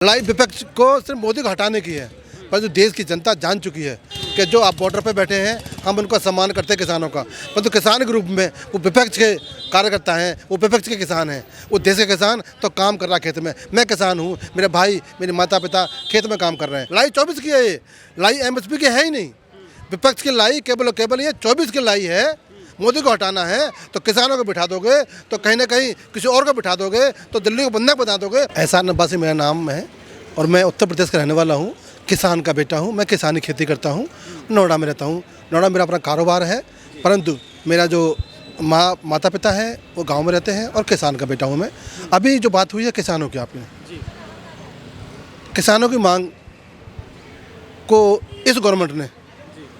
लड़ाई विपक्ष को सिर्फ मोदी को हटाने की है, पर जो देश की जनता जान चुकी है कि जो आप बॉर्डर पर बैठे हैं, हम उनका सम्मान करते हैं किसानों का, परंतु किसान के रूप में वो विपक्ष के कार्यकर्ता हैं, वो विपक्ष के किसान हैं। वो देश के किसान तो काम कर रहा है खेत में। मैं किसान हूँ, मेरे भाई मेरे माता पिता खेत में काम कर रहे हैं। लड़ाई 24 की है, ये लड़ाई MSP की है ही नहीं। विपक्ष की लड़ाई केवल और केवल ये 24 की लड़ाई है। मोदी को हटाना है तो किसानों को बिठा दोगे, तो कहीं ना कहीं किसी और को बिठा दोगे, तो दिल्ली को बंधक बना दोगे। एहसान अब्बासी मेरा नाम है और मैं उत्तर प्रदेश का रहने वाला हूँ, किसान का बेटा हूँ। मैं किसानी खेती करता हूँ, नोएडा में रहता हूँ। नोएडा मेरा अपना कारोबार है, परंतु मेरा जो माता पिता है वो गांव में रहते हैं और किसान का बेटा हूँ मैं। अभी जो बात हुई है किसानों की, आपने किसानों की मांग को इस गवर्नमेंट ने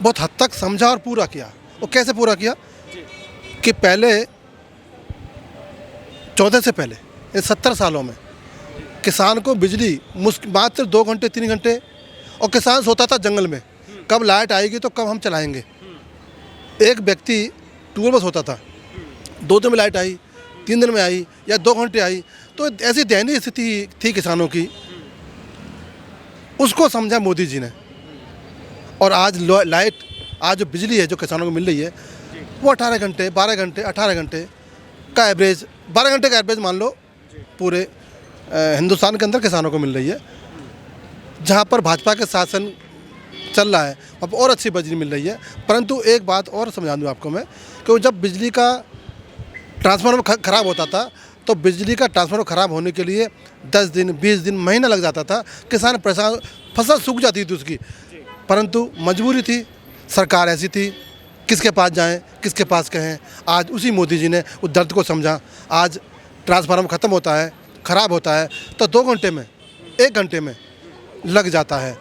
बहुत हद तक समझा और पूरा किया। वो कैसे पूरा किया कि पहले 14 से पहले इन 70 सालों में किसान को बिजली मात्र 2 घंटे 3 घंटे, और किसान सोता था जंगल में, कब लाइट आएगी तो कब हम चलाएंगे। एक व्यक्ति टूर बस होता था, 2 दिन में लाइट आई, 3 दिन में आई या 2 घंटे आई, तो ऐसी दयनीय स्थिति थी किसानों की। उसको समझा मोदी जी ने, और आज लाइट, आज जो बिजली है जो किसानों को मिल रही है वो 18 घंटे 12 घंटे 18 घंटे का एवरेज, 12 घंटे का एवरेज मान लो पूरे हिंदुस्तान के अंदर किसानों को मिल रही है। जहाँ पर भाजपा के शासन चल रहा है अब और अच्छी बिजली मिल रही है। परंतु एक बात और समझा दूँ आपको मैं कि जब बिजली का ट्रांसफार्मर ख़राब होता था तो बिजली का ट्रांसफार्मर ख़राब होने के लिए 10 दिन 20 दिन महीना लग जाता था। किसान परेशान, फसल सूख जाती थी उसकी, परंतु मजबूरी थी, सरकार ऐसी थी, किसके पास जाएं, किसके पास कहें। आज उसी मोदी जी ने उस दर्द को समझा। आज ट्रांसफार्मर ख़त्म होता है, ख़राब होता है तो 2 घंटे में 1 घंटे में लग जाता है।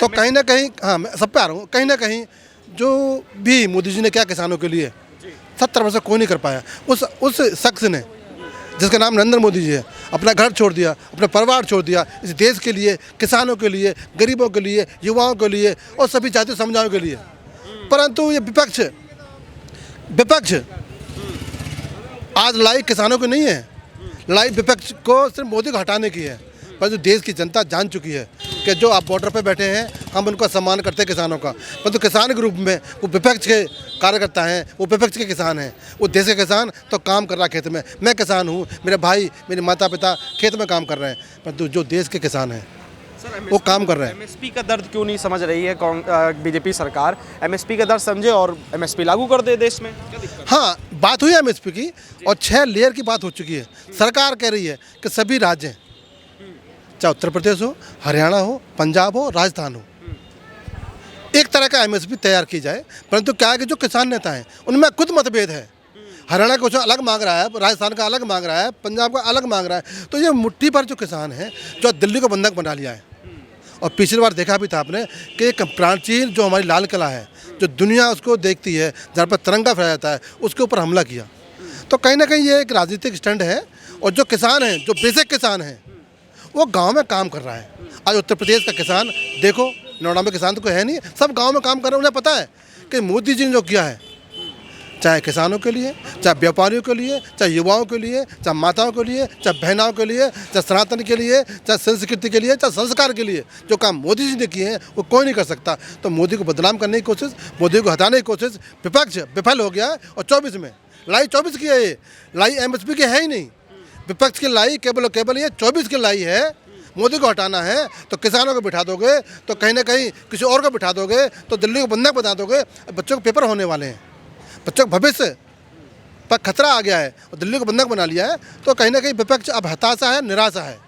तो कहीं ना कहीं, हाँ मैं सब पे आ रहा हूँ, कहीं ना कहीं जो भी मोदी जी ने क्या किसानों के लिए 70 वर्ष कोई नहीं कर पाया। उस शख्स ने, जिसका नाम नरेंद्र मोदी जी है, अपना घर छोड़ दिया, अपना परिवार छोड़ दिया इस देश के लिए, किसानों के लिए, गरीबों के लिए, युवाओं के लिए और सभी जातीय समुदायों के लिए। परंतु ये विपक्ष आज लड़ाई किसानों की नहीं है, लड़ाई विपक्ष को सिर्फ मोदी को हटाने की है, पर जो देश की जनता जान चुकी है कि जो आप बॉर्डर पर बैठे हैं, हम उनका सम्मान करते हैं किसानों का, परंतु किसान के रूप में वो विपक्ष के कार्यकर्ता हैं, वो विपक्ष के किसान हैं। वो देश के किसान तो काम कर रहा है खेत में। मैं किसान हूँ, मेरे भाई मेरे माता पिता खेत में काम कर रहे हैं, परंतु जो देश के किसान हैं वो काम कर रहे हैं। MSP का दर्द क्यों नहीं समझ रही है बीजेपी सरकार? MSP का दर्द समझे और MSP लागू कर दे देश में। हाँ, बात हुई है MSP की और 6 लेयर की बात हो चुकी है। सरकार कह रही है कि सभी राज्य, चाहे उत्तर प्रदेश हो, हरियाणा हो, पंजाब हो, राजस्थान हो, एक तरह का MSP तैयार की जाए। परंतु क्या है कि जो किसान नेता हैं उनमें खुद मतभेद है। हरियाणा का कुछ अलग मांग रहा है, राजस्थान का अलग मांग रहा है, पंजाब का अलग मांग रहा है। तो ये मुट्ठी पर जो किसान है जो दिल्ली को बंधक बना लिया है। और पिछली बार देखा भी था आपने कि एक प्राचीन जो हमारी लाल किला है, जो दुनिया उसको देखती है, जहाँ पर तिरंगा फहराया जाता है, उसके ऊपर हमला किया। तो कहीं ना कहीं ये एक राजनीतिक स्टंट है। और जो किसान हैं, जो बेसिक किसान हैं, वो गांव में काम कर रहा है। आज उत्तर प्रदेश का किसान देखो, नोएडा में किसान तो कोई है नहीं, सब गांव में काम कर रहे हैं। उन्हें पता है कि मोदी जी ने जो किया है, चाहे किसानों के लिए, चाहे व्यापारियों के लिए, चाहे युवाओं के लिए, चाहे माताओं के लिए, चाहे बहनाओं के लिए, चाहे सनातन के लिए, चाहे संस्कृति के लिए, चाहे संस्कार के लिए, जो काम मोदी जी ने किए हैं वो कोई नहीं कर सकता। तो मोदी को बदनाम करने की कोशिश, मोदी को हटाने की कोशिश विपक्ष विफल हो गया है। और 24 में लड़ाई 24 की है, ये लड़ाई MSP की है ही नहीं। विपक्ष की लड़ाई केवल और केवल ये 24 की लड़ाई है। मोदी को हटाना है तो किसानों को बिठा दोगे, तो कहीं ना कहीं किसी और को बिठा दोगे, तो दिल्ली को बंधक बना दोगे। बच्चों के पेपर होने वाले हैं, बच्चों का भविष्य पर खतरा आ गया है और दिल्ली को बंधक बना लिया है। तो कहीं ना कहीं विपक्ष अब हताशा है, निराशा है।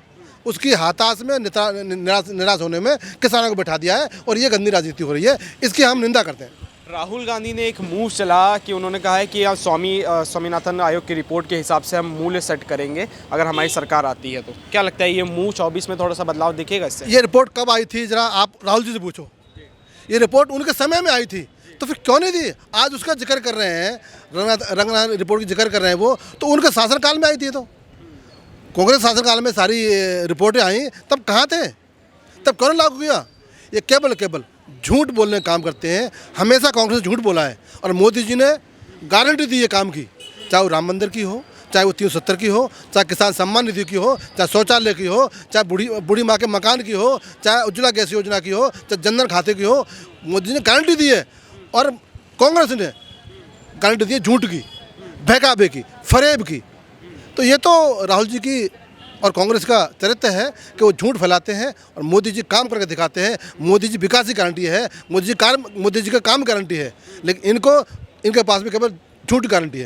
उसकी हताश में, निराश होने में किसानों को बिठा दिया है और ये गंदी राजनीति हो रही है। इसकी हम निंदा करते हैं। राहुल गांधी ने एक मूव चला कि उन्होंने कहा है कि स्वामीनाथन आयोग की रिपोर्ट के हिसाब से हम मूल्य सेट करेंगे अगर हमारी सरकार आती है। तो क्या लगता है ये मूव 24 में थोड़ा सा बदलाव दिखेगा इससे? ये रिपोर्ट कब आई थी जरा आप राहुल जी से पूछो। ये रिपोर्ट उनके समय में आई थी तो फिर क्यों नहीं दी? आज उसका जिक्र कर रहे हैं, रंगनाथ रिपोर्ट की जिक्र कर रहे हैं वो, तो उनके शासनकाल में आई थी। तो कांग्रेस शासनकाल में सारी रिपोर्टें आई, तब कहाँ थे? तब क्यों नहीं लागू किया? ये केवल झूठ बोलने का काम करते हैं। हमेशा कांग्रेस झूठ बोला है और मोदी जी ने गारंटी दी है काम की, चाहे वो राम मंदिर की हो, चाहे वो 370 की हो, चाहे किसान सम्मान निधि की हो, चाहे शौचालय की हो, चाहे बूढ़ी माँ के मकान की हो, चाहे उज्ज्वला गैस योजना की हो, चाहे जनधन खाते की हो। मोदी ने गारंटी दी है और कांग्रेस ने गारंटी दी है झूठ की, बहकावे की, फरेब की। तो ये तो राहुल जी की और कांग्रेस का चरित्र है कि वो झूठ फैलाते हैं और मोदी जी काम करके दिखाते हैं। मोदी जी विकास की गारंटी है, मोदी जी का काम गारंटी है, लेकिन इनके पास में केवल झूठ गारंटी है।